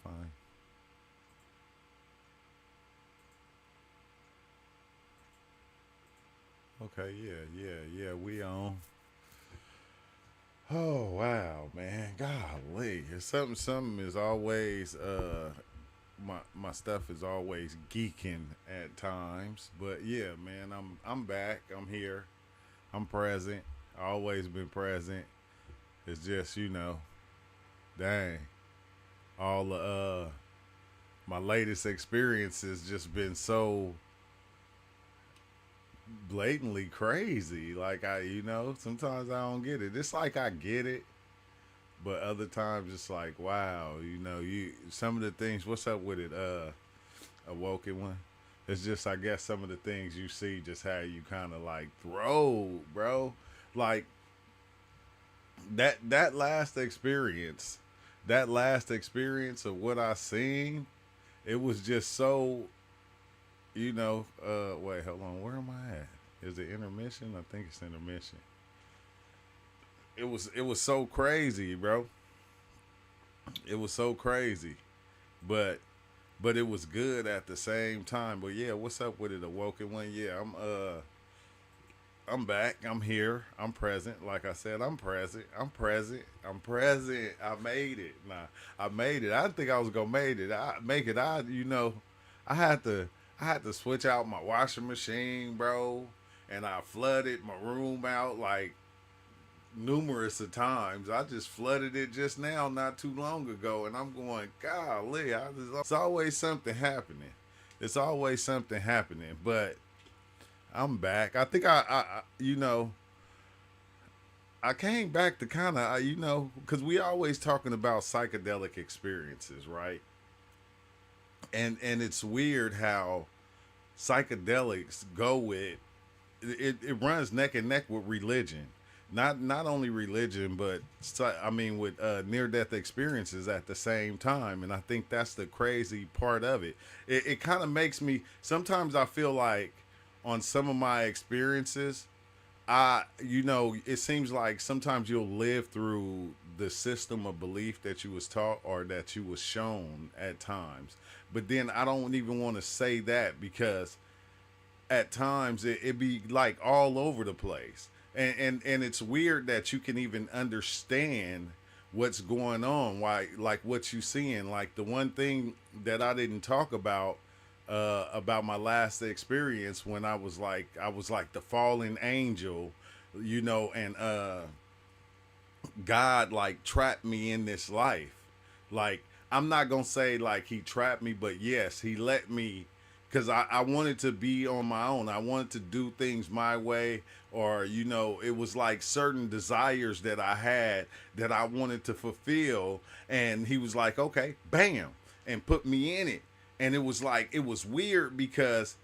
fine. Okay, yeah. We on. Oh wow, man. Golly. It's something is always my stuff is always geeking at times. But yeah, man, I'm back. I'm here. I'm present. I always been present. It's just, dang, all the my latest experiences just been so blatantly crazy. Like sometimes I don't get it. It's like I get it, but other times it's like, wow, you some of the things. What's up with it? Awoken one. It's just, I guess, some of the things you see just how you kind of like throw, bro. Like that last experience, that last experience of what I seen, it was just so, wait, hold on, where am I at? Is it intermission? I think it's intermission. It was so crazy, bro. It was so crazy. But it was good at the same time. But yeah, what's up with it, Awoken one? Yeah, I'm back. I'm here. I'm present. Like I said, I'm present. I'm present. I'm present. I made it. Nah, I made it. I didn't think I was gonna make it. I had to switch out my washing machine, bro, and I flooded my room out like numerous of times. I just flooded it just now, not too long ago, and I'm going, golly, it's always something happening. It's always something happening, but I'm back. I think I came back to kind of, because we always talking about psychedelic experiences, right? And it's weird how psychedelics go with it runs neck and neck with religion. Not only religion, but I mean with near death experiences at the same time, and I think that's the crazy part of it. It kind of makes me, sometimes I feel like on some of my experiences, it seems like sometimes you'll live through the system of belief that you was taught or that you was shown at times, but then I don't even want to say that because at times it be like all over the place, and it's weird that you can even understand what's going on, why, like what you seeing. Like the one thing that I didn't talk about my last experience, when I was like the fallen angel, and God like trapped me in this life. Like, I'm not gonna say like he trapped me, but yes, he let me, because I wanted to be on my own. I wanted to do things my way, or it was like certain desires that I had that I wanted to fulfill, and he was like, okay, bam, and put me in it. And it was like, it was weird because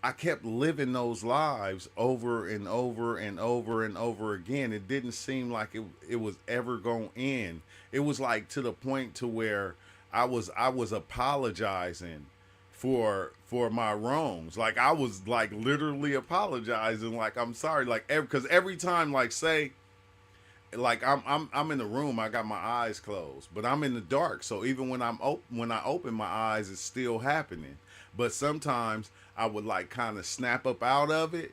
I kept living those lives over and over and over and over again. It didn't seem like it was ever going to end. It was like to the point to where I was apologizing for my wrongs. Like I was like literally apologizing, like I'm sorry, like because every time, like say, like I'm in the room, I got my eyes closed, but I'm in the dark. So even when when I open my eyes, it's still happening. But sometimes I would like kind of snap up out of it,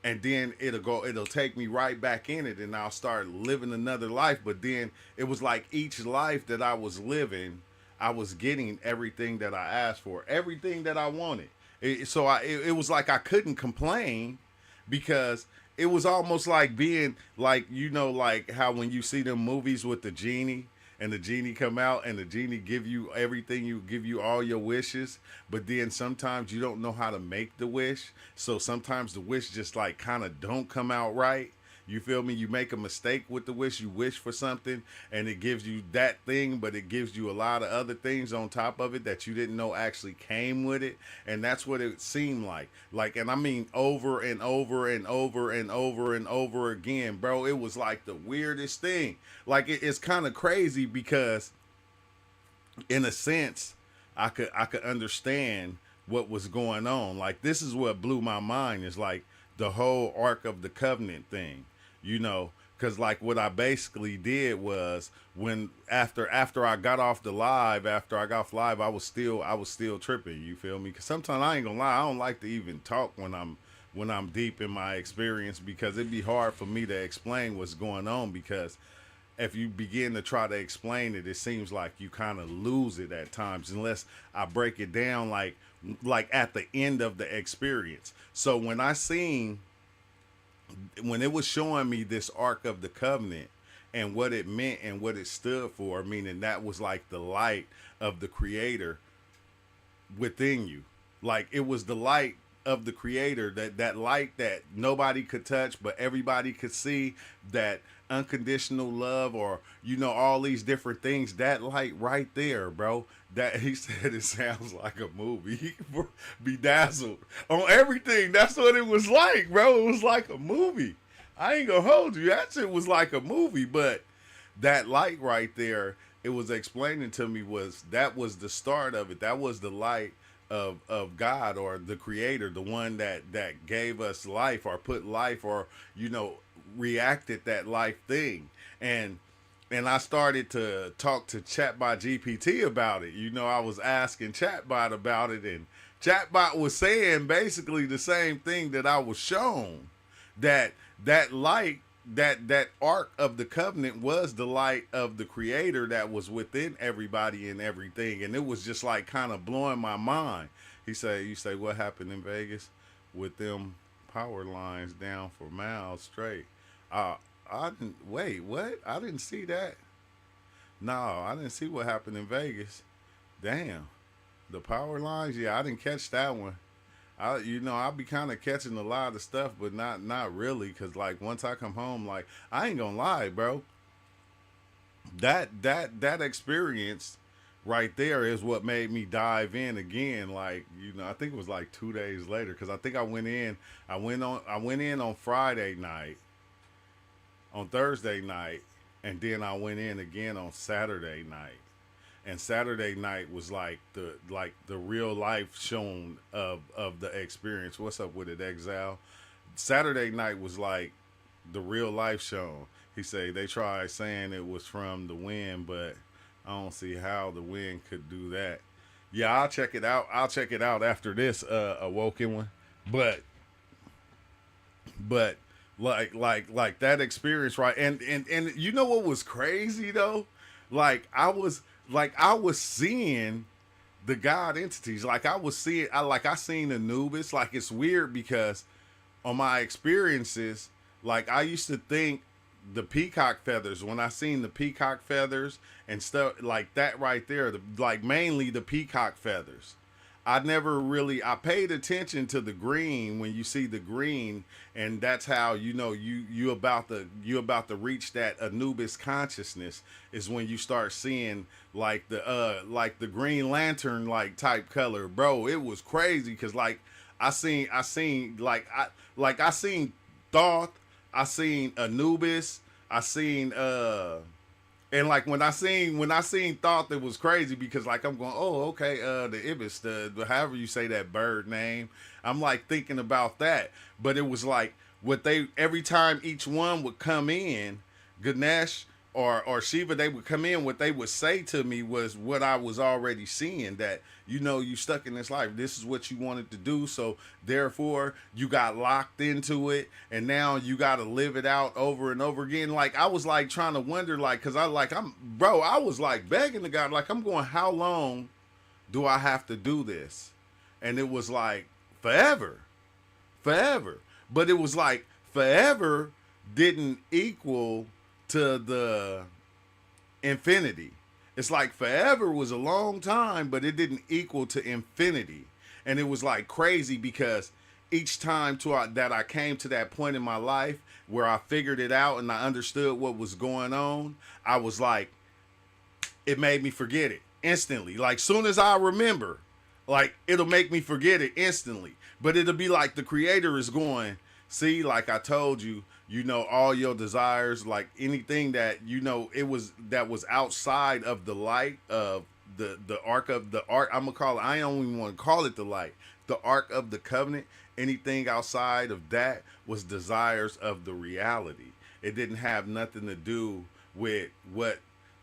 and then it'll take me right back in it, and I'll start living another life. But then it was like each life that I was living, I was getting everything that I asked for, everything that I wanted. It was like I couldn't complain, because it was almost like being like, like how when you see them movies with the genie, and the genie come out and the genie give you everything, you give you all your wishes, but then sometimes you don't know how to make the wish, so sometimes the wish just like kind of don't come out right. You feel me? You make a mistake with the wish. You wish for something and it gives you that thing, but it gives you a lot of other things on top of it that you didn't know actually came with it. And that's what it seemed like. Like, and I mean over and over and over and over and over again, bro. It was like the weirdest thing. Like it's kind of crazy because in a sense, I could understand what was going on. Like this is what blew my mind, is like the whole Ark of the Covenant thing, you know, Cause like what I basically did was when after I got off the live, after I got off live, I was still tripping. You feel me? Cause sometimes I ain't gonna lie, I don't like to even talk when I'm deep in my experience because it'd be hard for me to explain what's going on because if you begin to try to explain it, it seems like you kind of lose it at times unless I break it down like at the end of the experience. So when it was showing me this Ark of the Covenant and what it meant and what it stood for, meaning that was like the light of the Creator within you. Like it was the light of the Creator, that light that nobody could touch but everybody could see, that unconditional love, or all these different things. That light right there, bro. That he said it sounds like a movie. He bedazzled on everything. That's what it was like, bro. It was like a movie. I ain't gonna hold you. That shit was like a movie. But that light right there, it was explaining to me that was the start of it. That was the light of God or the Creator, the one that gave us life or put life or reacted that life thing. And I started to talk to Chatbot GPT about it. I was asking Chatbot about it, and Chatbot was saying basically the same thing that I was shown, that light, that Ark of the Covenant was the light of the Creator that was within everybody and everything. And it was just like kind of blowing my mind. You say, what happened in Vegas with them power lines down for miles straight? I didn't, wait, what? I didn't see that. No, I didn't see what happened in Vegas. Damn. The power lines? Yeah, I didn't catch that one. I'll be kind of catching a lot of stuff, but not really, cause like once I come home, like I ain't gonna lie, bro. That experience right there is what made me dive in again. Like I think it was like 2 days later, cause I think I went in on Friday night, on Thursday night, and then I went in again on Saturday night. And Saturday night was like the real life shown of the experience. What's up with it, Exile? Saturday night was like the real life shown. He said they tried saying it was from the wind, but I don't see how the wind could do that. Yeah, I'll check it out. I'll check it out after this Awoken one. But like that experience, right? And you know what was crazy though? I was seeing the God entities. I seen Anubis. Like it's weird because on my experiences, like I used to think the peacock feathers, when I seen the peacock feathers and stuff like that right there, mainly the peacock feathers. I paid attention to the green when you see the green, and that's how you about to reach that Anubis consciousness is when you start seeing like the Green Lantern like type color, bro. It was crazy because I seen Thoth, I seen Anubis, I seen and like when I seen Thought, it was crazy because like I'm going, oh okay, the ibis, the however you say that bird name, I'm like thinking about that, but it was like every time each one would come in, Ganesh or Shiva, they would come in, what they would say to me was what I was already seeing, that you stuck in this life, this is what you wanted to do, so therefore you got locked into it, and now you got to live it out over and over again. Like I was like trying to wonder, like, because I was like begging the God, like I'm going, how long do I have to do this? And it was like forever, but it was like forever didn't equal to the infinity. It's like forever was a long time, but it didn't equal to infinity. And it was like crazy because each time that I came to that point in my life where I figured it out and I understood what was going on, I was like, it made me forget it instantly. Like soon as I remember, like it'll make me forget it instantly. But it'll be like the Creator is going, see, like I told you, all your desires, like anything that that was outside of the light of the ark of the ark. I'm gonna call it. I don't even want to call it the light. The Ark of the Covenant. Anything outside of that was desires of the reality. it didn't have nothing to do with what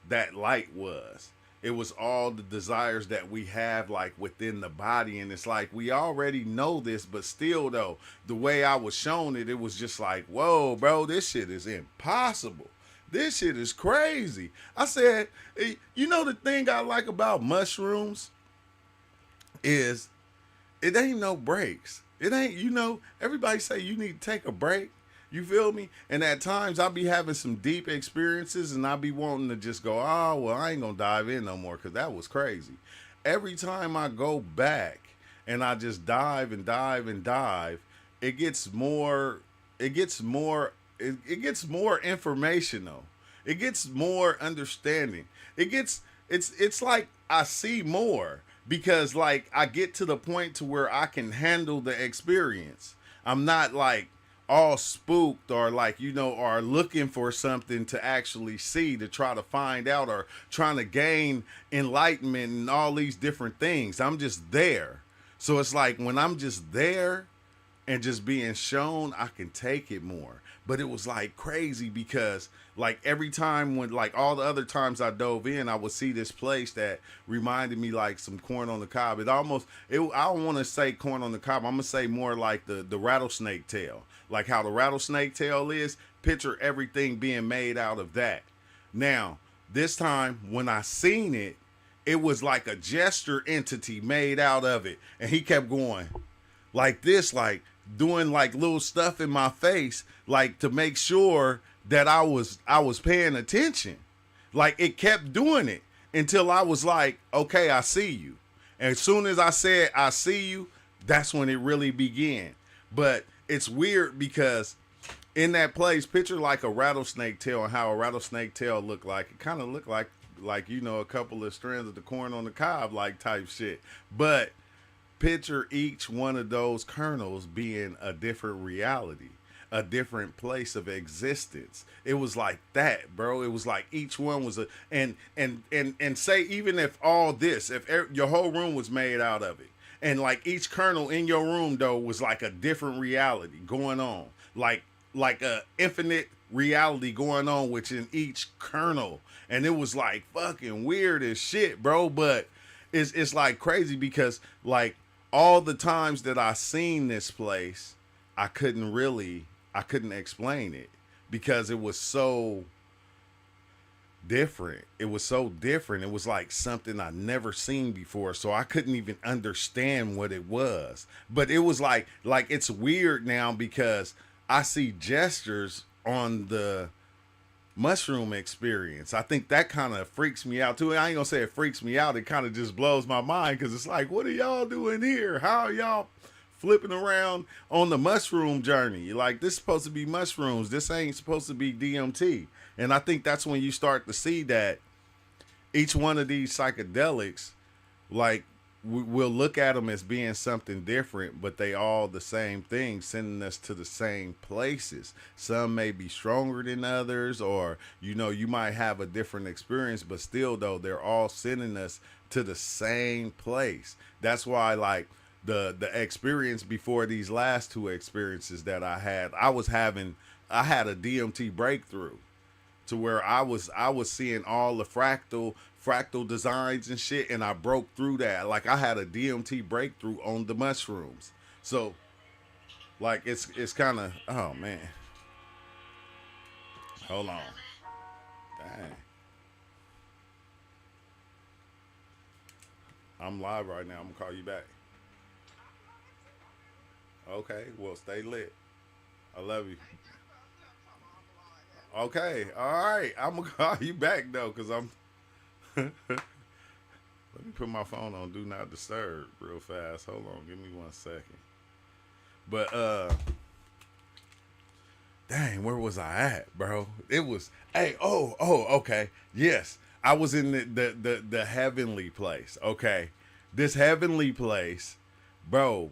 that light was. It was all the desires that we have like within the body, and it's like we already know this, but still though, the way I was shown it, it was just like, whoa, bro, this shit is impossible. This shit is crazy. I said, you know, the thing I like about mushrooms is it ain't no breaks. It ain't, you know, everybody say you need to take a break. You feel me? And at times I'll be having some deep experiences and I'll be wanting to just go, oh, well, I ain't going to dive in no more because that was crazy. Every time I go back and I just dive and dive and dive, it gets more, it gets more, it gets more informational. It gets more understanding. It's like I see more because like I get to the point to where I can handle the experience. I'm not like all spooked or like, you know, or looking for something to actually see to try to find out or trying to gain enlightenment and all these different things. I'm just there. So it's like when I'm just there and just being shown, I can take it more. But it was like crazy because like every time when like all the other times I dove in, I would see this place that reminded me like some corn on the cob. It almost, I don't want to say corn on the cob. I'm going to say more like the rattlesnake tail. Like how the rattlesnake tail is, picture everything being made out of that. Now, this time when I seen it, it was like a gesture entity made out of it. And he kept going like this, like doing like little stuff in my face, like to make sure that I was paying attention. Like it kept doing it until I was like, okay, I see you. And as soon as I said, I see you, that's when it really began. But it's weird because in that place, picture like a rattlesnake tail and how a rattlesnake tail looked like. It kind of looked like, you know, a couple of strands of the corn on the cob, like type shit. But picture each one of those kernels being a different reality, a different place of existence. It was like that, bro. It was like each one was a, and say, even if all this, if your whole room was made out of it, and like each kernel in your room though was like a different reality going on, like a infinite reality going on within each kernel. And it was like fucking weird as shit, bro. But it's like crazy because like all the times that I seen this place, I couldn't explain it because it was so different. It was so different. It was like something I never seen before. So I couldn't even understand what it was. But it was like it's weird now because I see gestures on the mushroom experience. I think that kind of freaks me out too. I ain't gonna say it freaks me out. It kind of just blows my mind because it's like, what are y'all doing here? How are y'all flipping around on the mushroom journey? Like, this is supposed to be mushrooms. This ain't supposed to be DMT. And I think that's when you start to see that each one of these psychedelics, like, we'll look at them as being something different, but they all the same thing, sending us to the same places. Some may be stronger than others, or, you know, you might have a different experience, but still, though, they're all sending us to the same place. That's why, like, the experience before these last two experiences that I had a DMT breakthrough to where I was seeing all the fractal designs and shit, and I broke through that. Like, I had a DMT breakthrough on the mushrooms. So like it's kind of, oh man, hold on, dang, I'm live right now. I'm gonna call you back. Okay, well, stay lit. I love you. Okay, all right. I'm gonna call you back though, cause I'm. Let me put my phone on Do Not Disturb real fast. Hold on, give me 1 second. But dang, where was I at, bro? It was, hey, okay, yes, I was in the heavenly place. Okay, this heavenly place, bro.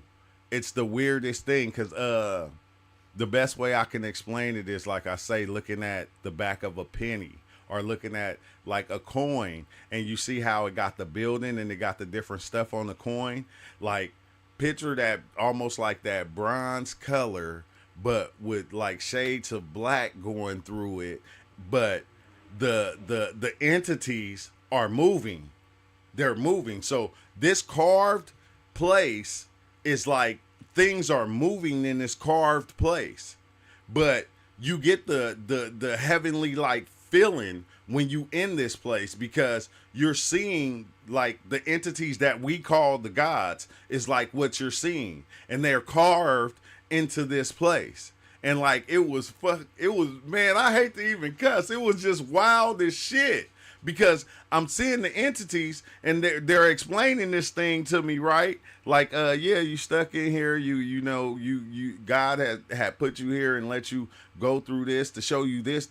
It's the weirdest thing, cause the best way I can explain it is, like I say, looking at the back of a penny or looking at like a coin, and you see how it got the building and it got the different stuff on the coin. Like, picture that almost like that bronze color but with like shades of black going through it. But the entities are moving. They're moving. So this carved place is like things are moving in this carved place. But you get the heavenly like feeling when you in this place, because you're seeing like the entities that we call the gods is like what you're seeing, and they're carved into this place. And like it was, man, I hate to even cuss, it was just wild as shit, because I'm seeing the entities and they're explaining this thing to me, right? Like, yeah, you stuck in here. You know, you God had put you here and let you go through this to show you this,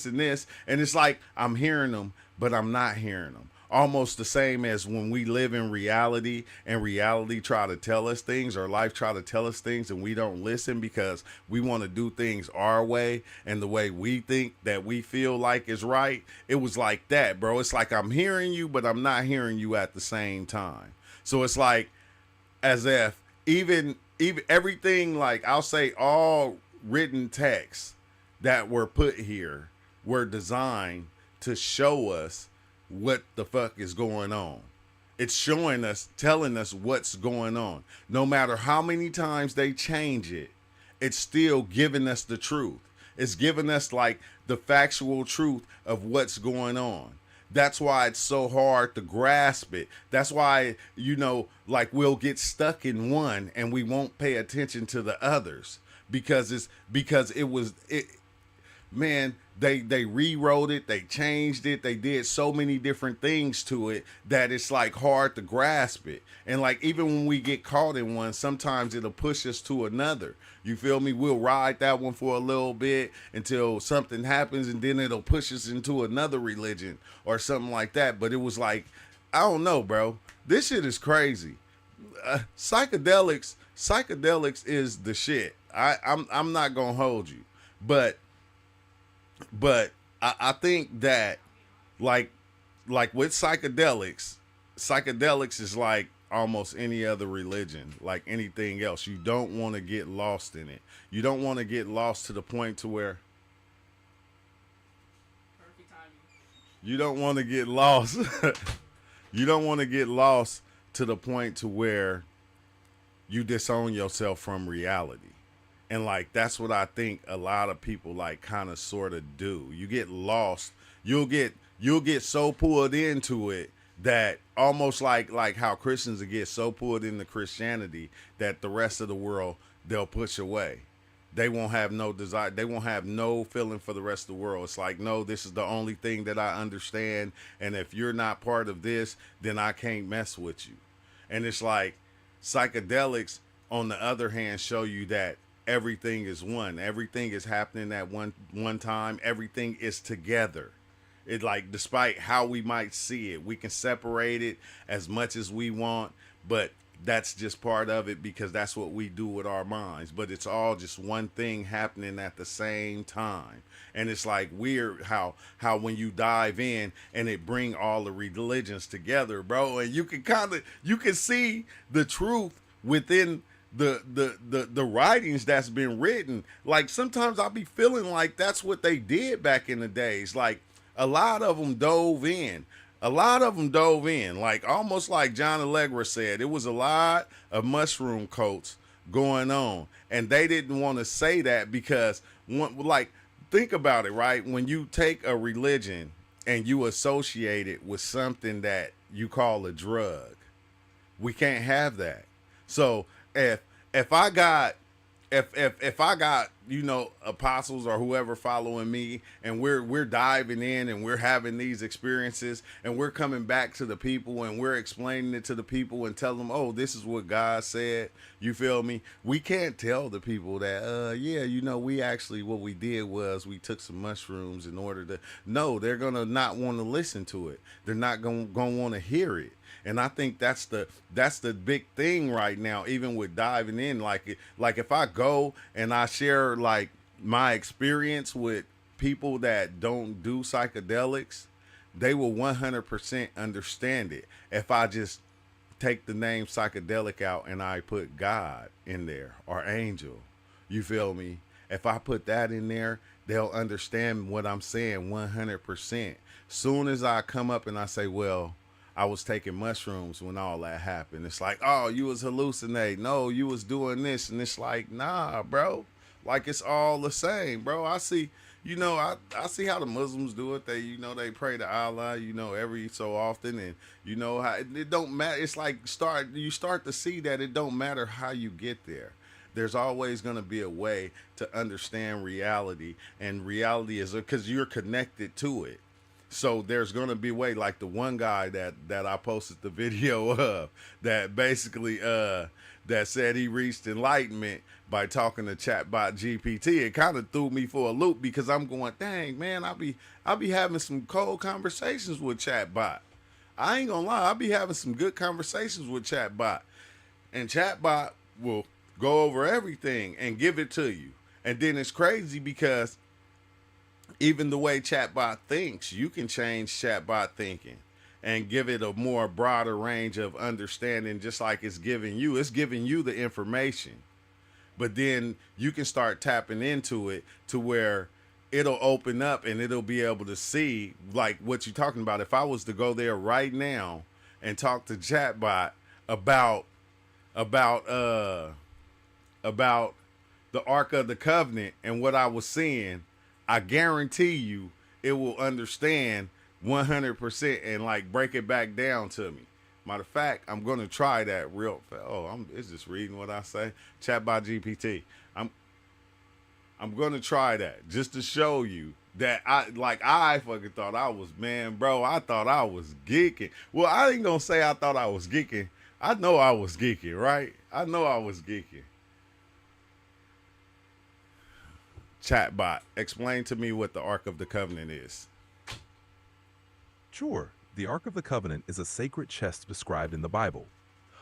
and this. And it's like I'm hearing them, but I'm not hearing them. Almost the same as when we live in reality and reality try to tell us things, or life try to tell us things, and we don't listen because we want to do things our way and the way we think that we feel like is right. It was like that, bro. It's like I'm hearing you, but I'm not hearing you at the same time. So it's like as if even everything, like I'll say all written texts that were put here were designed to show us what the fuck is going on. It's showing us, telling us what's going on. No matter how many times they change it, it's still giving us the truth. It's giving us like the factual truth of what's going on. That's why it's so hard to grasp it. That's why, you know, like we'll get stuck in one and we won't pay attention to the others, because man, they rewrote it, they changed it, they did so many different things to it that it's like hard to grasp it. And like even when we get caught in one, sometimes it'll push us to another. You feel me? We'll ride that one for a little bit until something happens, and then it'll push us into another religion or something like that. But it was like, I don't know, bro. This shit is crazy. Psychedelics is the shit. I'm not gonna hold you, but I think that like with psychedelics is like almost any other religion, like anything else. You don't want to get lost in it. You don't want to get lost to the point to where Perfect timing. you don't want to get lost. You don't want to get lost to the point to where you disown yourself from reality. And like that's what I think a lot of people like kind of sort of do. You get lost. You'll get so pulled into it that almost like how Christians will get so pulled into Christianity that the rest of the world they'll push away. They won't have no desire. They won't have no feeling for the rest of the world. It's like, no, this is the only thing that I understand. And if you're not part of this, then I can't mess with you. And it's like psychedelics, on the other hand, show you that everything is one. Everything is happening at one time. Everything is together. It like, despite how we might see it, we can separate it as much as we want, but that's just part of it because that's what we do with our minds. But it's all just one thing happening at the same time. And it's like weird how when you dive in and it bring all the religions together, bro, and you can see the truth within the writings that's been written. Like sometimes I'll be feeling like that's what they did back in the days. Like a lot of them dove in. Like almost like John Allegra said, it was a lot of mushroom coats going on. And they didn't want to say that because, like, think about it, right? When you take a religion and you associate it with something that you call a drug, we can't have that. So if I got you know, apostles or whoever following me, and we're diving in and we're having these experiences and we're coming back to the people and we're explaining it to the people and tell them, oh, this is what God said. You feel me? We can't tell the people that, yeah, you know, we actually, what we did was we took some mushrooms in order to, no, they're going to not want to listen to it. They're not going to want to hear it. And I think that's the big thing right now, even with diving in. Like if I go and I share like my experience with people that don't do psychedelics, they will 100% understand it. If I just take the name psychedelic out and I put God in there or angel, you feel me? If I put that in there, they'll understand what I'm saying 100%. Soon as I come up and I say, well, I was taking mushrooms when all that happened. It's like, oh, you was hallucinating. No, you was doing this. And it's like, nah, bro. Like, it's all the same, bro. I see, I see how the Muslims do it. They, they pray to Allah, every so often. And how it don't matter. It's like you start to see that it don't matter how you get there. There's always going to be a way to understand reality. And reality is because you're connected to it. So there's going to be a way, like the one guy that I posted the video of that basically that said he reached enlightenment by talking to chatbot GPT. It kind of threw me for a loop because I'm going, dang, man, I'll be having some cold conversations with chatbot. I ain't gonna lie, I'll be having some good conversations with chatbot. And chatbot will go over everything and give it to you. And then it's crazy because even the way chatbot thinks, you can change chatbot thinking and give it a more broader range of understanding, just like it's giving you the information. But then you can start tapping into it to where it'll open up and it'll be able to see like what you're talking about. If I was to go there right now and talk to chatbot about the Ark of the Covenant and what I was seeing, I guarantee you it will understand 100% and like break it back down to me. Matter of fact, I'm going to try that real fast. It's just reading what I say. Chatbot GPT. I'm going to try that just to show you that I fucking thought I was, man, bro, I thought I was geeking. Well, I ain't going to say I thought I was geeking. I know I was geeking, right? I know I was geeking. Chatbot, explain to me what the Ark of the Covenant is. Sure. The Ark of the Covenant is a sacred chest described in the Bible.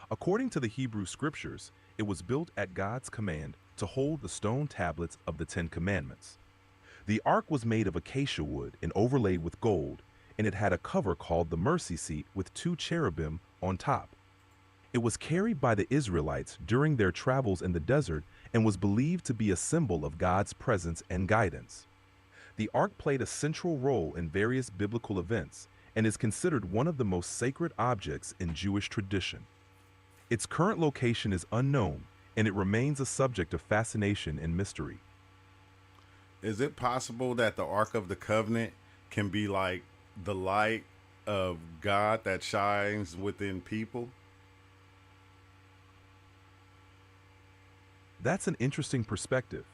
According to the Hebrew scriptures, it was built at God's command to hold the stone tablets of the 10 Commandments. The Ark was made of acacia wood and overlaid with gold, and it had a cover called the mercy seat with 2 cherubim on top. It was carried by the Israelites during their travels in the desert and was believed to be a symbol of God's presence and guidance. The Ark played a central role in various biblical events and is considered one of the most sacred objects in Jewish tradition. Its current location is unknown, and it remains a subject of fascination and mystery. Is it possible that the Ark of the Covenant can be like the light of God that shines within people? That's an interesting perspective.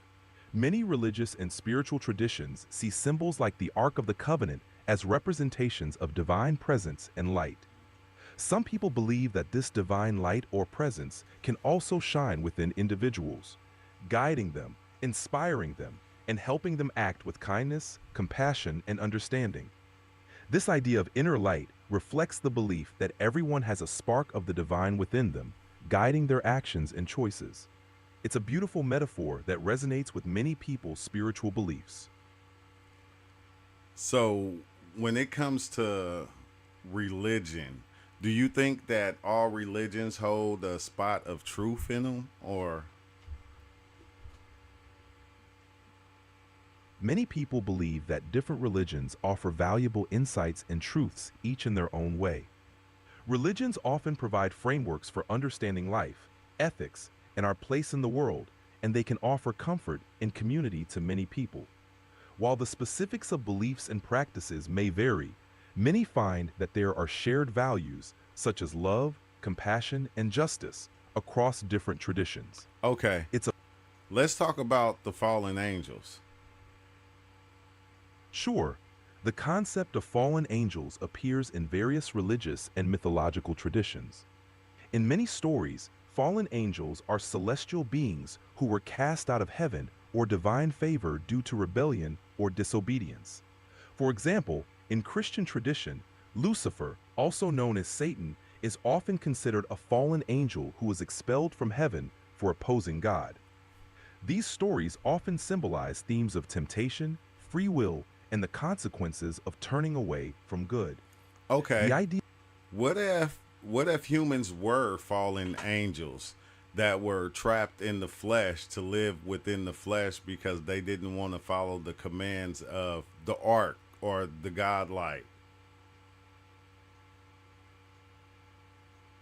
Many religious and spiritual traditions see symbols like the Ark of the Covenant as representations of divine presence and light. Some people believe that this divine light or presence can also shine within individuals, guiding them, inspiring them, and helping them act with kindness, compassion, and understanding. This idea of inner light reflects the belief that everyone has a spark of the divine within them, guiding their actions and choices. It's a beautiful metaphor that resonates with many people's spiritual beliefs. So, when it comes to religion, do you think that all religions hold a spot of truth in them, or? Many people believe that different religions offer valuable insights and truths, each in their own way. Religions often provide frameworks for understanding life, ethics, and our place in the world, and they can offer comfort and community to many people. While the specifics of beliefs and practices may vary, many find that there are shared values such as love, compassion, and justice across different traditions. Okay. Let's talk about the fallen angels. Sure, the concept of fallen angels appears in various religious and mythological traditions. In many stories, fallen angels are celestial beings who were cast out of heaven or divine favor due to rebellion or disobedience. For example, in Christian tradition, Lucifer, also known as Satan, is often considered a fallen angel who was expelled from heaven for opposing God. These stories often symbolize themes of temptation, free will, and the consequences of turning away from good. Okay. The idea What if humans were fallen angels? that were trapped in the flesh to live within the flesh because they didn't want to follow the commands of the ark or the godlight.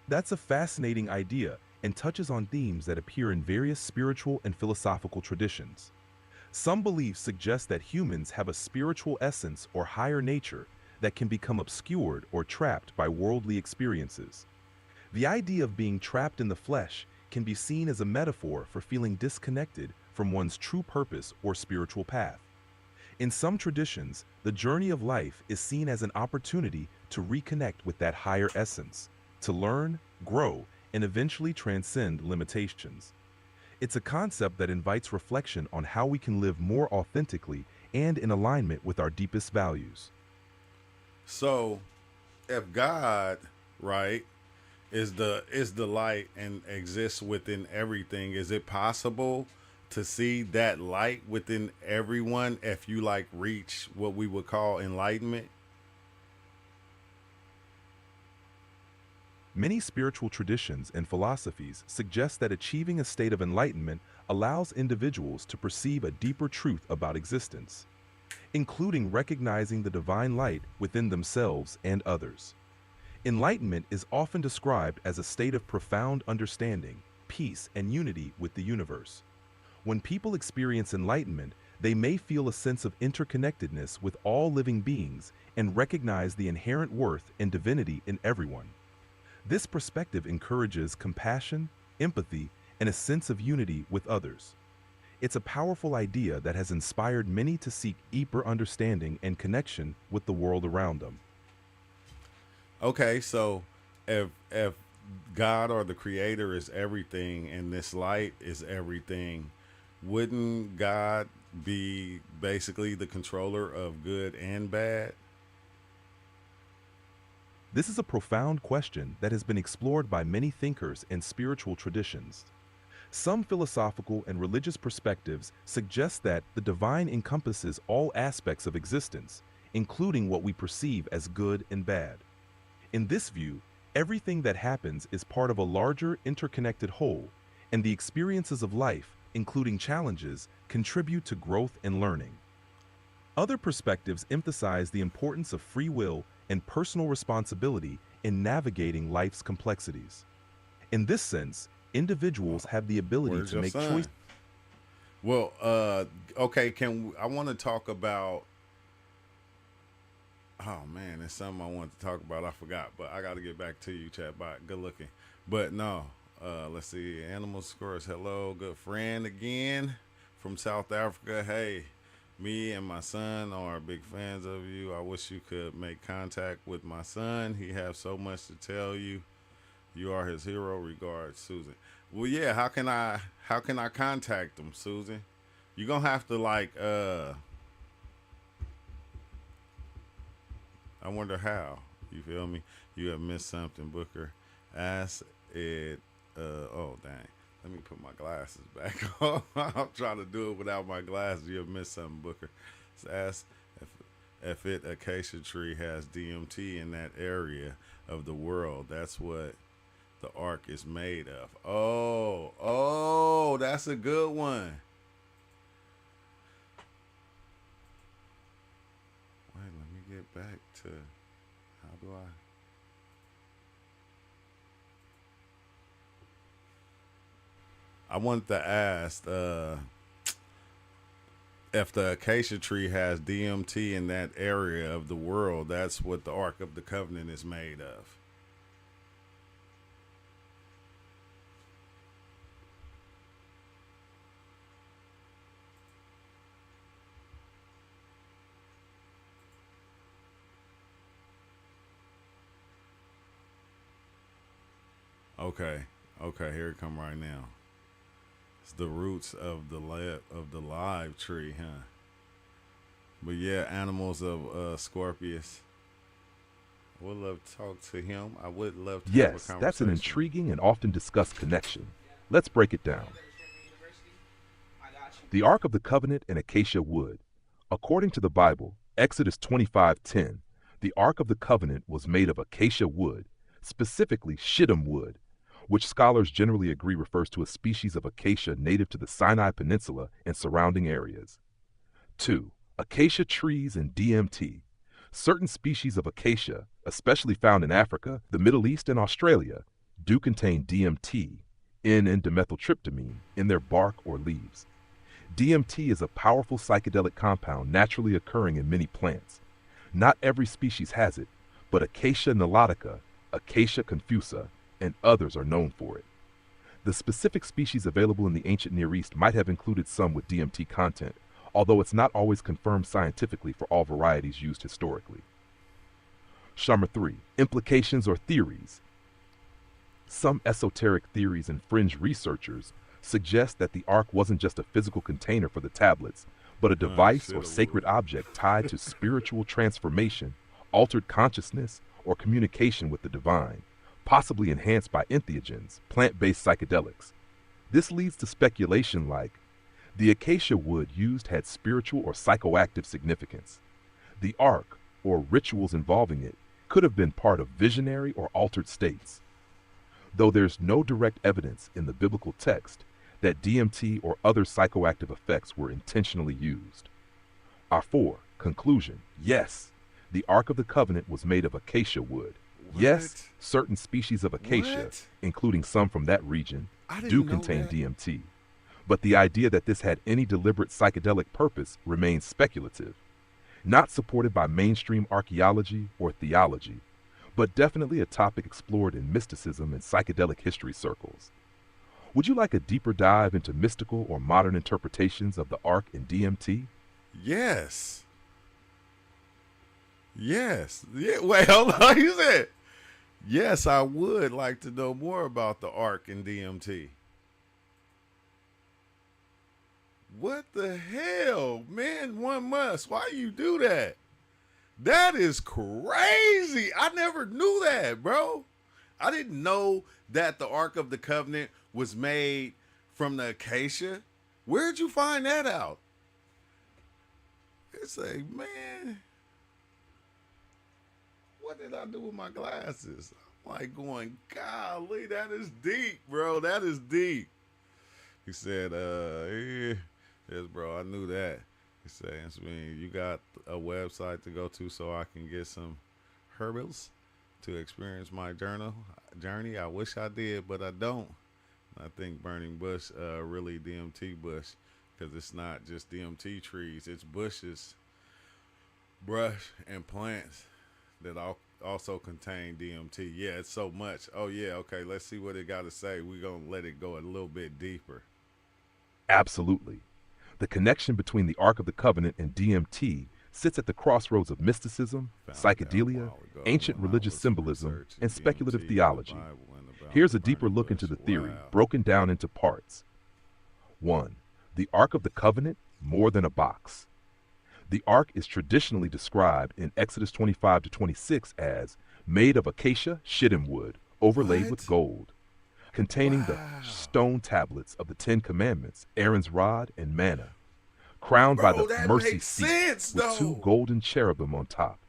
That's a fascinating idea and touches on themes that appear in various spiritual and philosophical traditions. Some beliefs suggest that humans have a spiritual essence or higher nature that can become obscured or trapped by worldly experiences. The idea of being trapped in the flesh can be seen as a metaphor for feeling disconnected from one's true purpose or spiritual path. In some traditions, the journey of life is seen as an opportunity to reconnect with that higher essence, to learn, grow, and eventually transcend limitations. It's a concept that invites reflection on how we can live more authentically and in alignment with our deepest values. So, if God, right, is the light and exists within everything, is it possible to see that light within everyone if you like reach what we would call enlightenment? Many spiritual traditions and philosophies suggest that achieving a state of enlightenment allows individuals to perceive a deeper truth about existence, including recognizing the divine light within themselves and others. Enlightenment is often described as a state of profound understanding, peace, and unity with the universe. When people experience enlightenment, they may feel a sense of interconnectedness with all living beings and recognize the inherent worth and divinity in everyone. This perspective encourages compassion, empathy, and a sense of unity with others. It's a powerful idea that has inspired many to seek deeper understanding and connection with the world around them. Okay, so if God or the creator is everything and this light is everything, wouldn't God be basically the controller of good and bad? This is a profound question that has been explored by many thinkers and spiritual traditions. Some philosophical and religious perspectives suggest that the divine encompasses all aspects of existence, including what we perceive as good and bad. In this view, everything that happens is part of a larger interconnected whole, and the experiences of life, including challenges, contribute to growth and learning. Other perspectives emphasize the importance of free will and personal responsibility in navigating life's complexities. In this sense, individuals have the ability Where's to your make son? choices. Well, okay, I want to talk about, oh man, there's something I wanted to talk about. I forgot, but I got to get back to you, chatbot. Good looking. But no, let's see. Animal Scores, hello, good friend again from South Africa. Hey, me and my son are big fans of you. I wish you could make contact with my son. He has so much to tell you. You are his hero. Regards, Susan. Well, yeah. How can I contact him, Susan? You're gonna have to I wonder how. You feel me? You have missed something, Booker. Ask it. Oh dang. Let me put my glasses back on. I'm trying to do it without my glasses. You have missed something, Booker. Just ask if it Acacia Tree has DMT in that area of the world. That's what the ark is made of. Oh, that's a good one. Wait, let me get back to how do I wanted to ask if the Acacia Tree has DMT in that area of the world. That's what the Ark of the Covenant is made of. Okay, here it come right now. It's the roots of the live tree, huh? But yeah, animals of Scorpius. I would love to talk to him. I would love to have a Yes, conversation. that's an intriguing and often discussed connection. Let's break it down. The Ark of the Covenant and Acacia wood. According to the Bible, Exodus 25:10, the Ark of the Covenant was made of acacia wood, specifically shittim wood, which scholars generally agree refers to a species of acacia native to the Sinai Peninsula and surrounding areas. 2. Acacia trees and DMT. Certain species of acacia, especially found in Africa, the Middle East, and Australia, do contain DMT, N-dimethyltryptamine, in their bark or leaves. DMT is a powerful psychedelic compound naturally occurring in many plants. Not every species has it, but Acacia nilotica, Acacia confusa, and others are known for it. The specific species available in the ancient Near East might have included some with DMT content, although it's not always confirmed scientifically for all varieties used historically. Number 3. Implications or theories. Some esoteric theories and fringe researchers suggest that the Ark wasn't just a physical container for the tablets, but a device or sacred object tied to spiritual transformation, altered consciousness, or communication with the divine, possibly enhanced by entheogens, plant-based psychedelics. This leads to speculation like, the acacia wood used had spiritual or psychoactive significance. The Ark, or rituals involving it, could have been part of visionary or altered states. Though there's no direct evidence in the biblical text that DMT or other psychoactive effects were intentionally used. Our 4. Conclusion. Yes, the Ark of the Covenant was made of acacia wood. What? Yes, certain species of acacia, What? including some from that region, I didn't do know contain that. DMT. But the idea that this had any deliberate psychedelic purpose remains speculative, not supported by mainstream archaeology or theology, but definitely a topic explored in mysticism and psychedelic history circles. Would you like a deeper dive into mystical or modern interpretations of the Ark and DMT? Yes. Yes. Yeah. Wait, hold on. You said, yes, I would like to know more about the Ark and DMT. What the hell, man? 1 must. Why you do that? That is crazy. I never knew that, bro. I didn't know that the Ark of the Covenant was made from the acacia. Where'd you find that out? It's like, man, what did I do with my glasses? I'm like going, golly, that is deep, bro. That is deep. He said, yes, bro, I knew that. He said, you got a website to go to so I can get some herbals to experience my journey. I wish I did, but I don't. I think burning bush, really DMT bush, because it's not just DMT trees, it's bushes, brush, and plants that also contain DMT. Yeah, it's so much. Oh yeah, okay, let's see what it got to say. We're going to let it go a little bit deeper. Absolutely. The connection between the Ark of the Covenant and DMT sits at the crossroads of mysticism, psychedelia, ancient religious symbolism, and speculative theology. Here's a deeper look into the theory, broken down into parts. 1. The Ark of the Covenant, more than a box. The Ark is traditionally described in Exodus 25-26 as made of acacia shittim wood, overlaid with gold, containing the stone tablets of the 10 Commandments, Aaron's rod and manna, crowned by the mercy seat with 2 golden cherubim on top,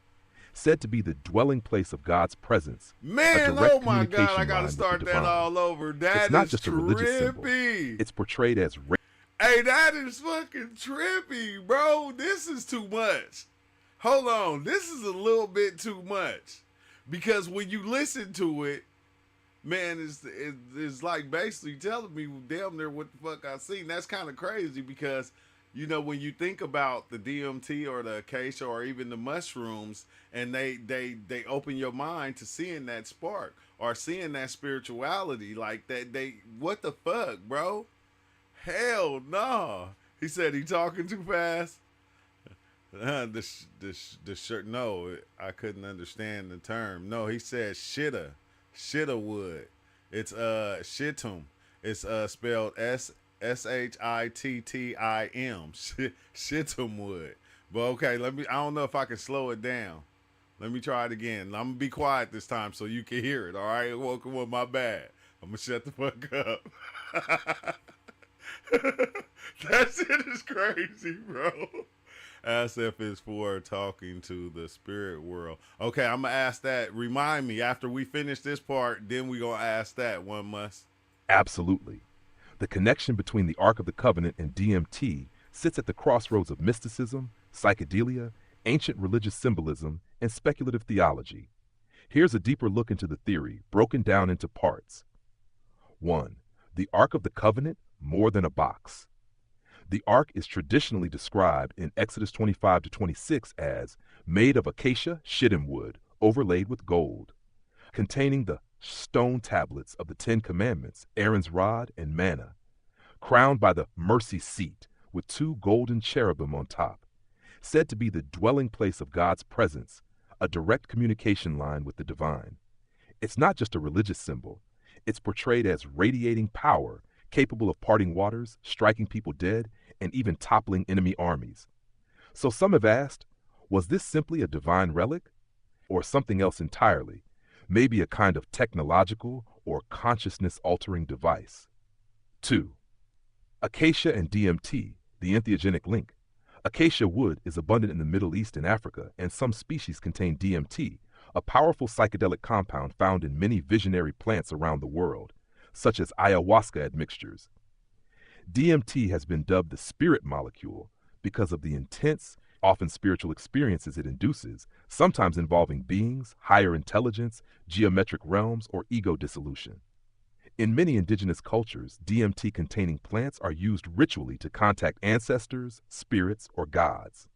said to be the dwelling place of God's presence. Man, oh my God, I gotta start that all over. That it's not is just a religious symbol. trippy. It's portrayed as Hey, that is fucking trippy, bro. This is too much. Hold on, this is a little bit too much. Because when you listen to it, man, it's like basically telling me damn near what the fuck I seen. That's kind of crazy because, you know, when you think about the DMT or the acacia or even the mushrooms, and they open your mind to seeing that spark or seeing that spirituality, like that, what the fuck, bro? Hell no. He said he talking too fast. The shirt. No, I couldn't understand the term. No, he said shitta wood. It's shittum. It's spelled shittim. Shittum wood. But okay, I don't know if I can slow it down. Let me try it again. I'm gonna be quiet this time so you can hear it. All right, welcome on my bad. I'm gonna shut the fuck up. That shit is crazy, bro. As if it's for talking to the spirit world. Okay, I'm gonna ask that. Remind me after we finish this part, then we gonna ask that one must. Absolutely. The connection between the Ark of the Covenant and DMT sits at the crossroads of mysticism, psychedelia, ancient religious symbolism, and speculative theology. Here's a deeper look into the theory, broken down into parts. 1. The Ark of the Covenant, more than a box. The ark is traditionally described in Exodus 25 to 26 as made of acacia shittim wood, overlaid with gold, containing the stone tablets of the Ten Commandments, Aaron's rod and manna, crowned by the mercy seat with two golden cherubim on top, said to be the dwelling place of God's presence, a direct communication line with the divine. It's not just a religious symbol. It's portrayed as radiating power, capable of parting waters, striking people dead, and even toppling enemy armies. So some have asked, was this simply a divine relic? Or something else entirely? Maybe a kind of technological or consciousness-altering device. 2. Acacia and DMT, the entheogenic link. Acacia wood is abundant in the Middle East and Africa, and some species contain DMT, a powerful psychedelic compound found in many visionary plants around the world, such as ayahuasca admixtures. DMT has been dubbed the spirit molecule because of the intense, often spiritual experiences it induces, sometimes involving beings, higher intelligence, geometric realms, or ego dissolution. In many indigenous cultures, DMT-containing plants are used ritually to contact ancestors, spirits, or gods.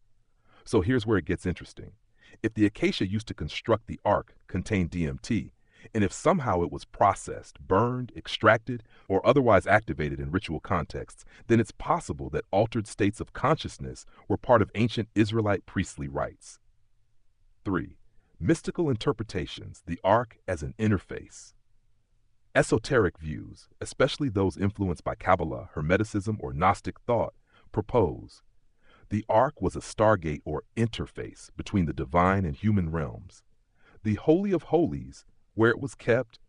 So here's where it gets interesting. If the acacia used to construct the ark contained DMT, and if somehow it was processed, burned, extracted, or otherwise activated in ritual contexts, then it's possible that altered states of consciousness were part of ancient Israelite priestly rites. 3. Mystical interpretations, the ark as an interface. Esoteric views, especially those influenced by Kabbalah, Hermeticism, or Gnostic thought, propose the ark was a stargate or interface between the divine and human realms. The Holy of Holies, where it was kept,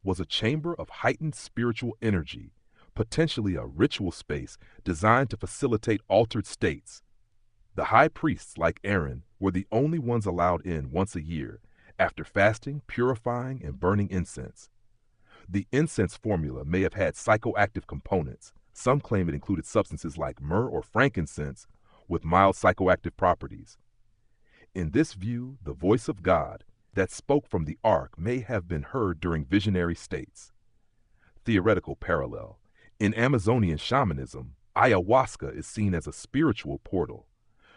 was a chamber of heightened spiritual energy, potentially a ritual space designed to facilitate altered states. The high priests, like Aaron, were the only ones allowed in once a year, after fasting, purifying, and burning incense. The incense formula may have had psychoactive components. Some claim it included substances like myrrh or frankincense with mild psychoactive properties. In this view, the voice of God that spoke from the ark may have been heard during visionary states. Theoretical parallel. In Amazonian shamanism, ayahuasca is seen as a spiritual portal.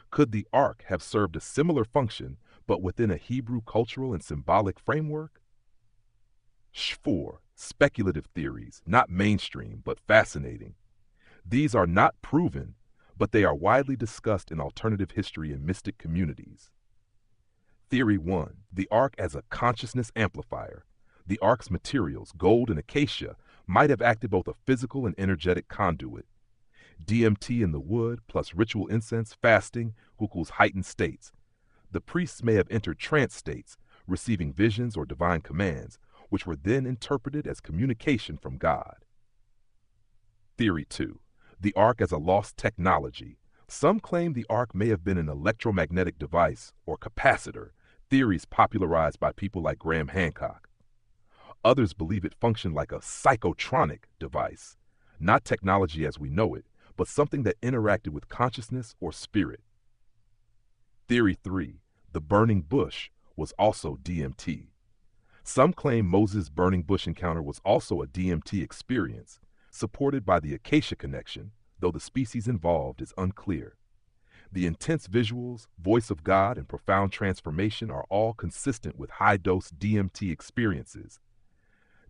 Could the ark have served a similar function, but within a Hebrew cultural and symbolic framework? 4. Speculative theories, not mainstream, but fascinating. These are not proven, but they are widely discussed in alternative history and mystic communities. Theory 1. The ark as a consciousness amplifier. The ark's materials, gold and acacia, might have acted both a physical and energetic conduit. DMT in the wood, plus ritual incense, fasting, equals heightened states. The priests may have entered trance states, receiving visions or divine commands, which were then interpreted as communication from God. Theory 2. The ark as a lost technology. Some claim the ark may have been an electromagnetic device or capacitor, theories popularized by people like Graham Hancock. Others believe it functioned like a psychotronic device, not technology as we know it, but something that interacted with consciousness or spirit. Theory 3. The burning bush was also DMT. Some claim Moses' burning bush encounter was also a DMT experience, supported by the acacia connection, though the species involved is unclear. The intense visuals, voice of God, and profound transformation are all consistent with high-dose DMT experiences.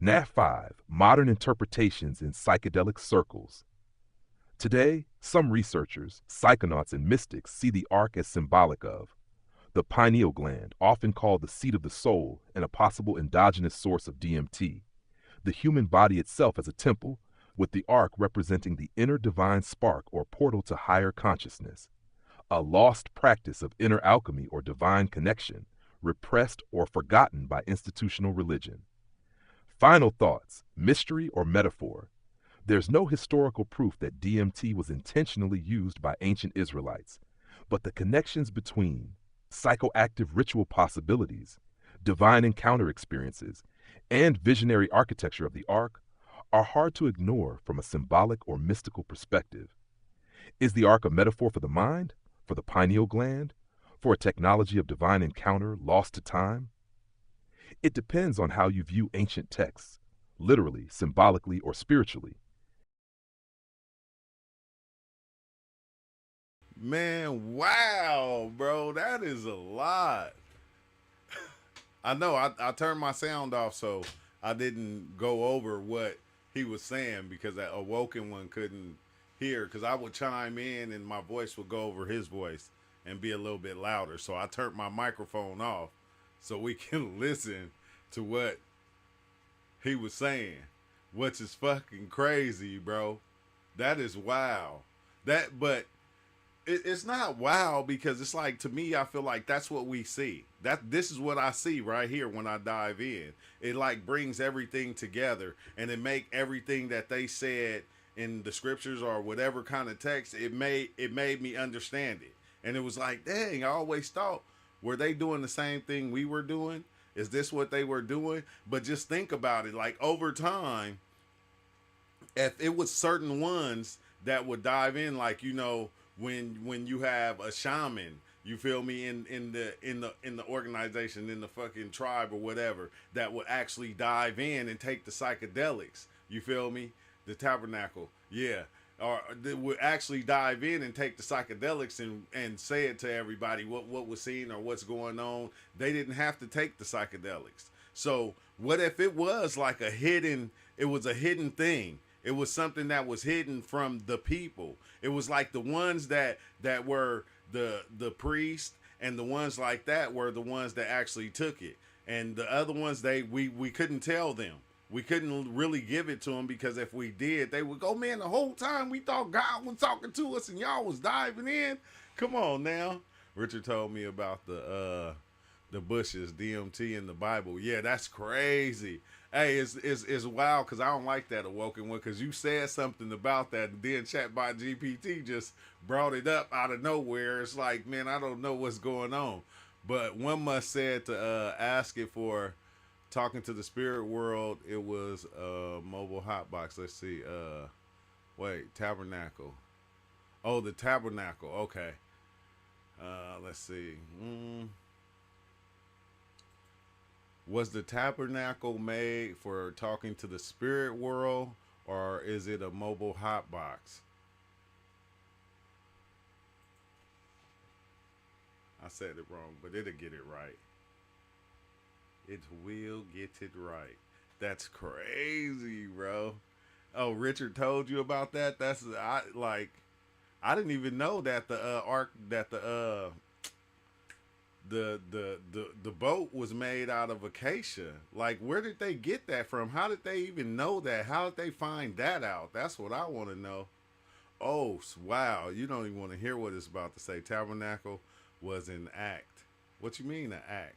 Nat 5. Modern interpretations in psychedelic circles. Today, some researchers, psychonauts, and mystics see the ark as symbolic of the pineal gland, often called the seat of the soul and a possible endogenous source of DMT, the human body itself as a temple, with the ark representing the inner divine spark or portal to higher consciousness, a lost practice of inner alchemy or divine connection, repressed or forgotten by institutional religion. Final thoughts, mystery or metaphor. There's no historical proof that DMT was intentionally used by ancient Israelites, but the connections between psychoactive ritual possibilities, divine encounter experiences, and visionary architecture of the Ark are hard to ignore from a symbolic or mystical perspective. Is the Ark a metaphor for the mind, for the pineal gland, for a technology of divine encounter lost to time? It depends on how you view ancient texts, literally, symbolically, or spiritually. Man, wow, bro, that is a lot. I know I turned my sound off so I didn't go over what he was saying because that awoken one couldn't hear because I would chime in and my voice would go over his voice and be a little bit louder. So I turned my microphone off so we can listen to what he was saying, which is fucking crazy, bro. That is wow. But it's not wow because it's like, to me, I feel like that's what we see. This is what I see right here when I dive in. It like brings everything together and it make everything that they said in the scriptures or whatever kind of text, it made me understand it. And it was like, dang, I always thought, were they doing the same thing we were doing? Is this what they were doing? But just think about it, like over time, if it was certain ones that would dive in, like, you know, when you have a shaman, you feel me, in the organization, in the fucking tribe or whatever, that would actually dive in and take the psychedelics, you feel me, the tabernacle, yeah, or they would actually dive in and take the psychedelics and say it to everybody what was seen or what's going on. They didn't have to take the psychedelics. So what if it was like a hidden thing? It was something that was hidden from the people. It was like the ones that were the priest, and the ones like that were the ones that actually took it. And the other ones, we couldn't tell them. We couldn't really give it to them because if we did, they would go, man, the whole time we thought God was talking to us and y'all was diving in. Come on now. Richard told me about the bushes, DMT in the Bible. Yeah, that's crazy. Hey, it's wild because I don't like that awoken one because you said something about that and then Chatbot GPT just brought it up out of nowhere. It's like, man, I don't know what's going on. But one must said to ask it for talking to the spirit world. It was mobile hotbox. Let's see. Wait, tabernacle. Oh, the tabernacle. Okay. Let's see. Was the tabernacle made for talking to the spirit world, or is it a mobile hotbox? I said it wrong, but it'll get it right. It will get it right. That's crazy, bro. Oh, Richard told you about that? I didn't even know that the boat was made out of acacia. Like, where did they get that from? How did they even know that? How did they find that out? That's what I want to know. Oh, wow. You don't even want to hear what it's about to say. Tabernacle was an act. What you mean, an act?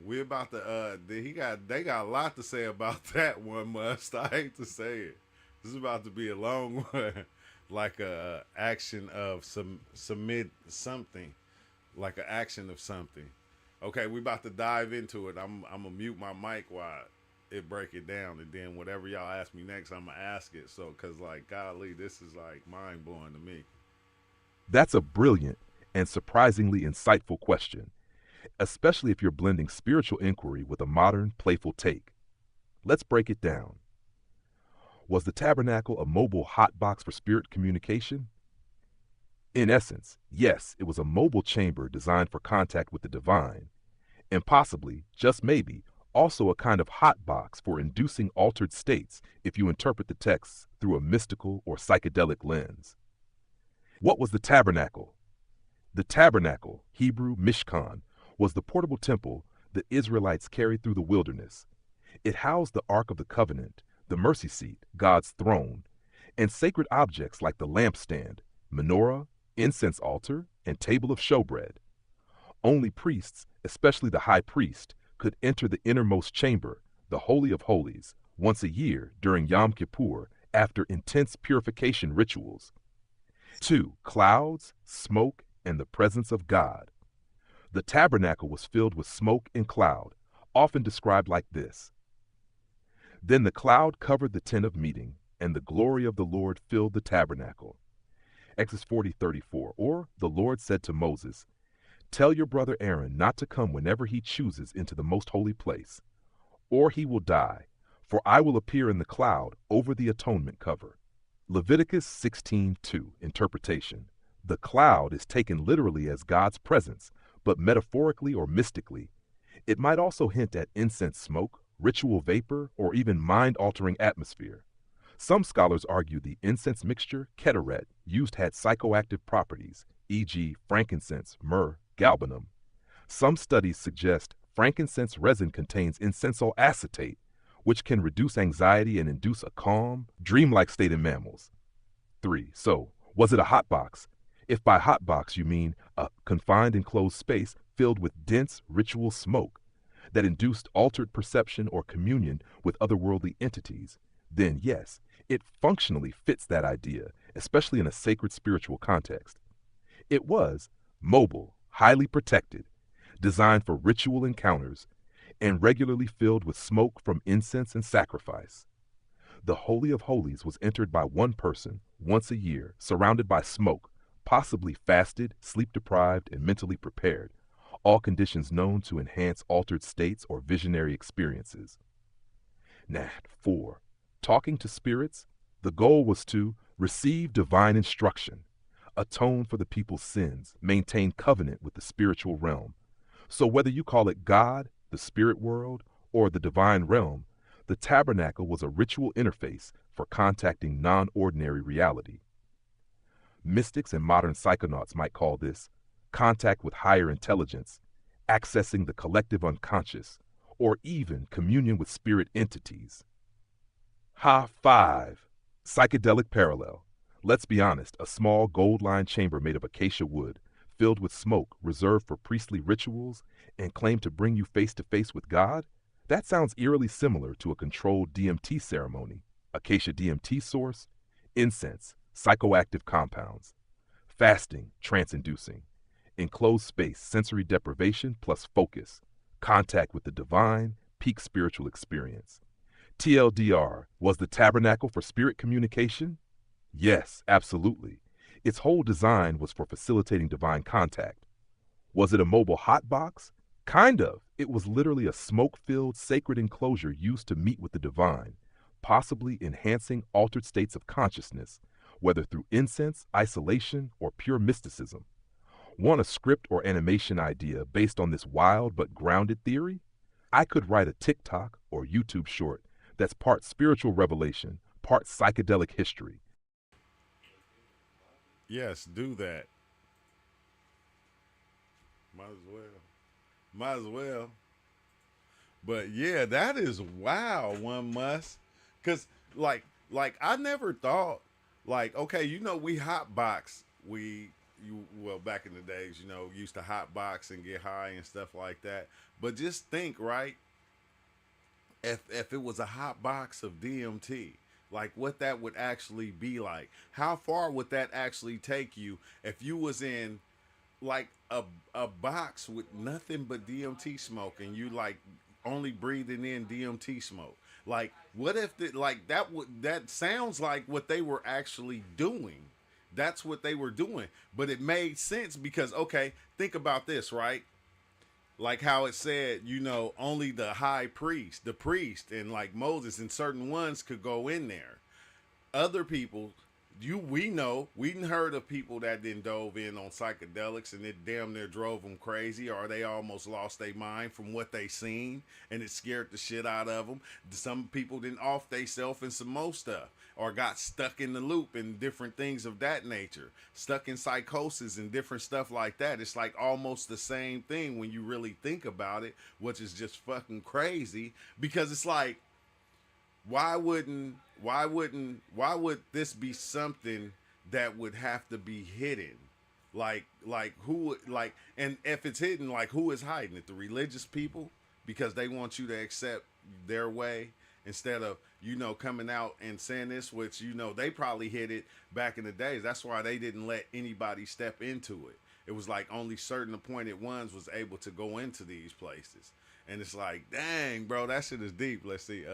We about to they got a lot to say about that one, must. I hate to say it. This is about to be a long one. Like a action of something. Like an action of something. Okay, we about to dive into it. I'm gonna mute my mic while it break it down, and then whatever y'all ask me next, I'm gonna ask it. So, cause like, golly, this is like mind blowing to me. That's a brilliant and surprisingly insightful question, especially if you're blending spiritual inquiry with a modern, playful take. Let's break it down. Was the tabernacle a mobile hotbox for spirit communication? In essence, yes, it was a mobile chamber designed for contact with the divine, and possibly, just maybe, also a kind of hotbox for inducing altered states if you interpret the texts through a mystical or psychedelic lens. What was the tabernacle? The tabernacle, Hebrew mishkan, was the portable temple the Israelites carried through the wilderness. It housed the Ark of the Covenant, the mercy seat, God's throne, and sacred objects like the lampstand, menorah, incense altar, and table of showbread. Only priests, especially the high priest, could enter the innermost chamber, the Holy of Holies, once a year during Yom Kippur after intense purification rituals. 2. Clouds, smoke, and the presence of God. The tabernacle was filled with smoke and cloud, often described like this. Then the cloud covered the tent of meeting, and the glory of the Lord filled the tabernacle. Exodus 40:34. Or the Lord said to Moses, tell your brother Aaron not to come whenever he chooses into the most holy place, or he will die, for I will appear in the cloud over the atonement cover. Leviticus 16:2. Interpretation. The cloud is taken literally as God's presence, but metaphorically or mystically, it might also hint at incense smoke, ritual vapor, or even mind-altering atmosphere. Some scholars argue the incense mixture, ketoret, used had psychoactive properties, e.g. frankincense, myrrh, galbanum. Some studies suggest frankincense resin contains incensol acetate, which can reduce anxiety and induce a calm, dreamlike state in mammals. 3. So, was it a hot box? If by hot box you mean a confined enclosed space filled with dense ritual smoke that induced altered perception or communion with otherworldly entities, then yes, it functionally fits that idea, especially in a sacred spiritual context. It was mobile, highly protected, designed for ritual encounters, and regularly filled with smoke from incense and sacrifice. The Holy of Holies was entered by one person once a year, surrounded by smoke, possibly fasted, sleep-deprived, and mentally prepared, all conditions known to enhance altered states or visionary experiences. Nat. 4. Talking to spirits, the goal was to receive divine instruction, atone for the people's sins, maintain covenant with the spiritual realm. So whether you call it God, the spirit world, or the divine realm, the tabernacle was a ritual interface for contacting non-ordinary reality. Mystics and modern psychonauts might call this contact with higher intelligence, accessing the collective unconscious, or even communion with spirit entities. Ha 5. Psychedelic parallel. Let's be honest, a small gold-lined chamber made of acacia wood, filled with smoke, reserved for priestly rituals, and claimed to bring you face to face with God? That sounds eerily similar to a controlled DMT ceremony. Acacia DMT source, incense, psychoactive compounds. Fasting, trance-inducing. Enclosed space, sensory deprivation plus focus. Contact with the divine, peak spiritual experience. TLDR, was the tabernacle for spirit communication? Yes, absolutely. Its whole design was for facilitating divine contact. Was it a mobile hot box? Kind of. It was literally a smoke-filled sacred enclosure used to meet with the divine, possibly enhancing altered states of consciousness, whether through incense, isolation, or pure mysticism. Want a script or animation idea based on this wild but grounded theory? I could write a TikTok or YouTube short that's part spiritual revelation, part psychedelic history. Yes, do that. Might as well. Might as well. But yeah, that is wow. One must, cause like I never thought like okay, we hot box. Well back in the days, used to hot box and get high and stuff like that. But just think, right? If it was a hot box of DMT, like what that would actually be like. How far would that actually take you if you was in like a box with nothing but DMT smoke and you like only breathing in DMT smoke? Like what if that sounds like what they were actually doing. That's what they were doing. But it made sense because okay, think about this, right? Like how it said, only the high priest, the priest, and like Moses and certain ones could go in there. Other people, we heard of people that then dove in on psychedelics and it damn near drove them crazy, or they almost lost their mind from what they seen, and it scared the shit out of them. Some people didn't off theyself and some more stuff, or got stuck in the loop and different things of that nature, stuck in psychosis and different stuff like that. It's like almost the same thing when you really think about it, which is just fucking crazy because it's like why would this be something that would have to be hidden? Like who like and if it's hidden, like who is hiding it? The religious people because they want you to accept their way instead of, coming out and saying this, which, they probably hit it back in the days. That's why they didn't let anybody step into it. It was like only certain appointed ones was able to go into these places. And it's like, dang, bro, that shit is deep. Let's see.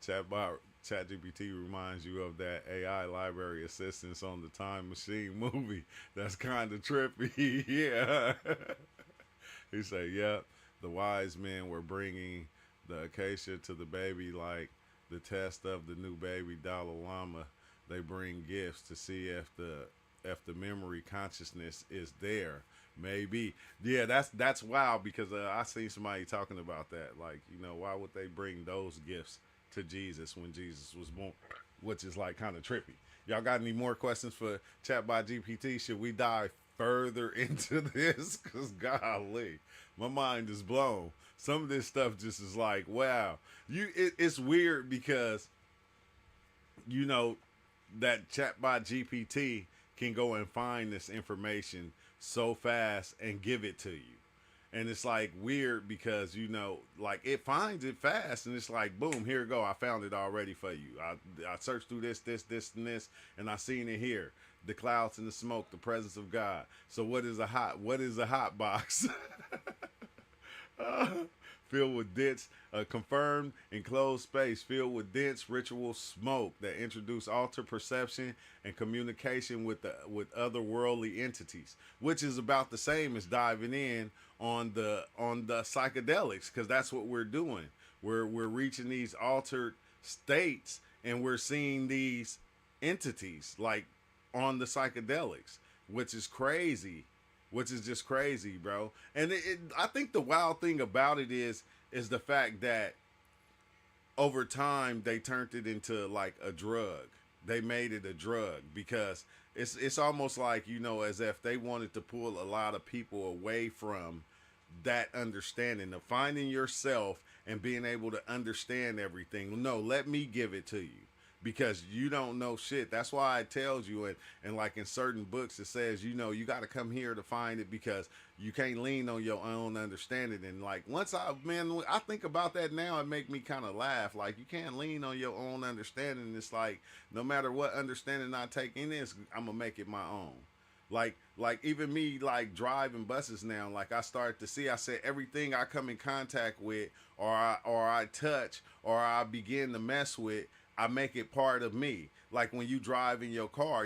ChatGPT reminds you of that AI library assistance on the Time Machine movie. That's kind of trippy. Yeah. He said, yep, the wise men were bringing the acacia to the baby like the test of the new baby Dalai Lama. They bring gifts to see if the memory consciousness is there. Maybe. Yeah, that's wild, because I seen somebody talking about that. Like, why would they bring those gifts to Jesus when Jesus was born? Which is like kind of trippy. Y'all got any more questions for Chat by GPT? Should we dive further into this? Because golly, my mind is blown. Some of this stuff just is like, wow. It's weird because, that Chat by GPT can go and find this information so fast and give it to you. And it's like weird because, like it finds it fast and it's like, boom, here you go. I found it already for you. I searched through this, and this, and I seen it here. The clouds and the smoke, the presence of God. So what is a hot box? Filled with dense, confirmed enclosed space filled with dense ritual smoke that introduce altered perception and communication with other worldly entities, which is about the same as diving in on the psychedelics, because that's what we're doing. We're reaching these altered states and we're seeing these entities like on the psychedelics, which is crazy. Which is just crazy, bro. And I think the wild thing about it is the fact that over time they turned it into like a drug. They made it a drug because it's almost like, as if they wanted to pull a lot of people away from that understanding of finding yourself and being able to understand everything. No, let me give it to you. Because you don't know shit. That's why it tells you, and like in certain books it says, you got to come here to find it, because you can't lean on your own understanding. And like when I think about that now, it make me kind of laugh. Like you can't lean on your own understanding. It's like no matter what understanding I take in this, I'm gonna make it my own. Like even me, like driving buses now, like I start to see, I said everything I come in contact with or I touch or I begin to mess with, I make it part of me. Like when you drive in your car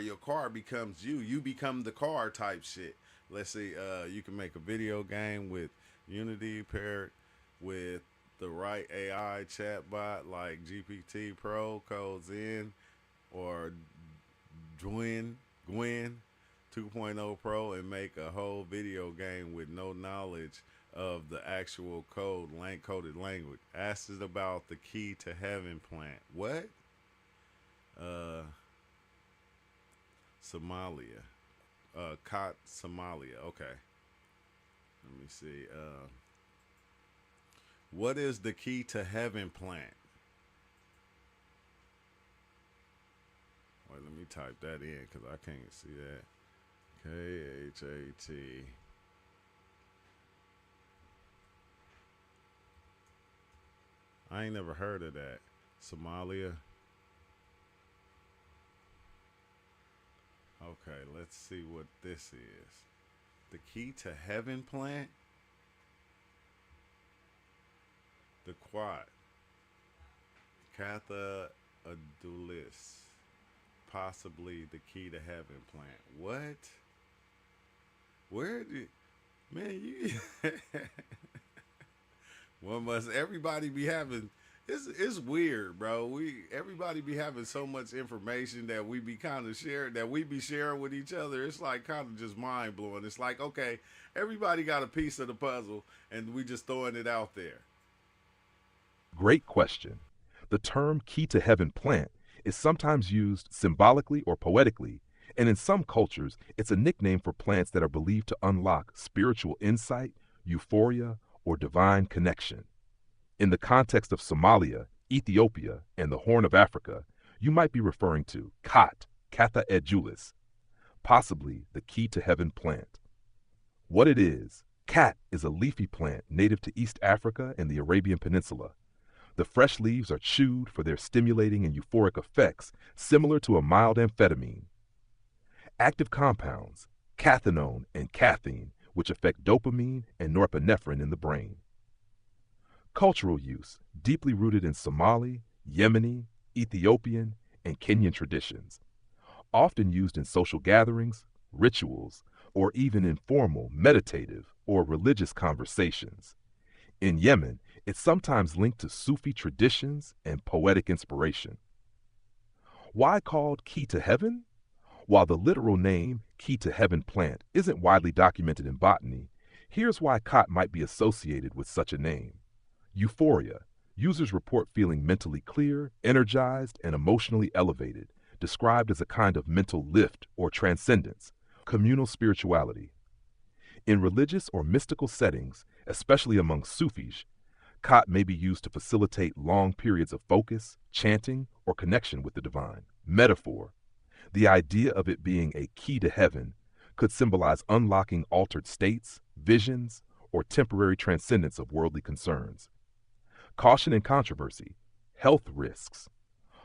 becomes you. You become the car type shit. Let's see, you can make a video game with Unity paired with the right AI chatbot like GPT Pro, codes in, or Gwen 2.0 Pro, and make a whole video game with no knowledge of the actual coded language. Asked it about the key to heaven plant. What? Somalia. Somalia. Okay. Let me see. What is the key to heaven plant? Wait, let me type that in because I can't see that. K-H-A-T. I ain't never heard of that. Somalia. Okay, let's see what this is. The key to heaven plant? The quad. Catha adulis. Possibly the key to heaven plant. What? Where did... Man, you... One must... Everybody be having... It's weird, bro. Everybody be having so much information that we be kind of sharing with each other. It's like kind of just mind blowing. It's like, okay, everybody got a piece of the puzzle and we just throwing it out there. Great question. The term key to heaven plant is sometimes used symbolically or poetically, and in some cultures, it's a nickname for plants that are believed to unlock spiritual insight, euphoria, or divine connection. In the context of Somalia, Ethiopia, and the Horn of Africa, you might be referring to Catha edulis, possibly the key to heaven plant. What it is, cat is a leafy plant native to East Africa and the Arabian Peninsula. The fresh leaves are chewed for their stimulating and euphoric effects, similar to a mild amphetamine. Active compounds, cathinone and caffeine, which affect dopamine and norepinephrine in the brain. Cultural use, deeply rooted in Somali, Yemeni, Ethiopian, and Kenyan traditions, often used in social gatherings, rituals, or even informal, meditative, or religious conversations. In Yemen, it's sometimes linked to Sufi traditions and poetic inspiration. Why called key to heaven? While the literal name, key to heaven plant, isn't widely documented in botany, here's why khat might be associated with such a name. Euphoria. Users report feeling mentally clear, energized, and emotionally elevated, described as a kind of mental lift or transcendence. Communal spirituality. In religious or mystical settings, especially among Sufis, khat may be used to facilitate long periods of focus, chanting, or connection with the divine. Metaphor. The idea of it being a key to heaven could symbolize unlocking altered states, visions, or temporary transcendence of worldly concerns. Caution and controversy. Health risks.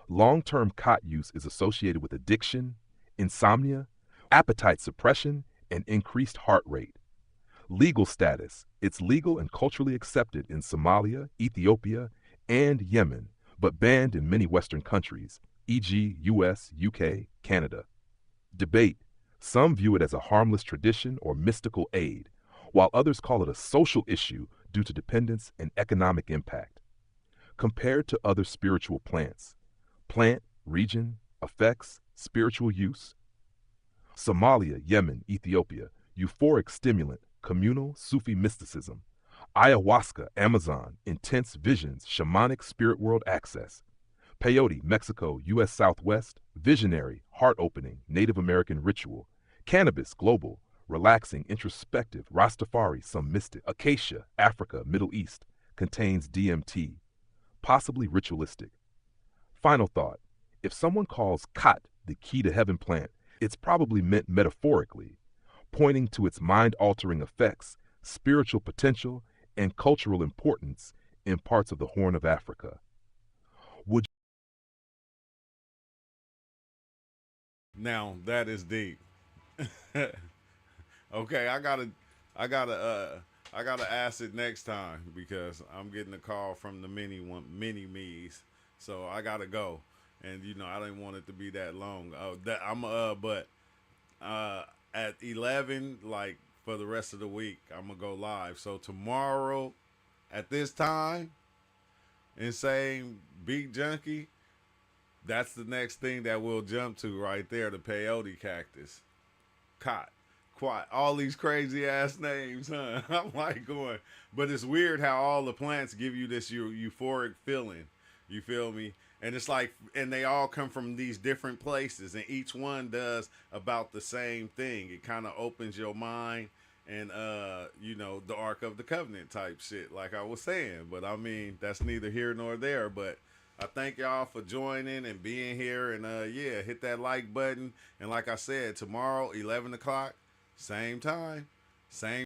Long-term khat use is associated with addiction, insomnia, appetite suppression, and increased heart rate. Legal status. It's legal and culturally accepted in Somalia, Ethiopia, and Yemen, but banned in many Western countries, e.g. US, UK, Canada. Debate. Some view it as a harmless tradition or mystical aid, while others call it a social issue due to dependence and economic impact. Compared to other spiritual plants. Plant, region, effects, spiritual use. Somalia, Yemen, Ethiopia, euphoric stimulant, communal Sufi mysticism. Ayahuasca, Amazon, intense visions, shamanic spirit world access. Peyote, Mexico, U.S. Southwest, visionary, heart-opening, Native American ritual. Cannabis, global, relaxing, introspective, Rastafari, some mystic. Acacia, Africa, Middle East, contains DMT, possibly ritualistic. Final thought, if someone calls khat the key to heaven plant, it's probably meant metaphorically, pointing to its mind-altering effects, spiritual potential, and cultural importance in parts of the Horn of Africa. Would Now that is deep. Okay, I gotta ask it next time because I'm getting a call from the mini me's, so I gotta go. And I didn't want it to be that long. But at 11, like for the rest of the week, I'm gonna go live. So tomorrow, at this time, insane beat junkie. That's the next thing that we'll jump to right there. The peyote cactus, cot, quat, all these crazy ass names, huh? I'm like going, but it's weird how all the plants give you this euphoric feeling. You feel me? And it's like, and they all come from these different places, and each one does about the same thing. It kind of opens your mind, and the Ark of the Covenant type shit, like I was saying. But I mean, that's neither here nor there. But I thank y'all for joining and being here, and hit that like button. And like I said, tomorrow 11 o'clock, same time, same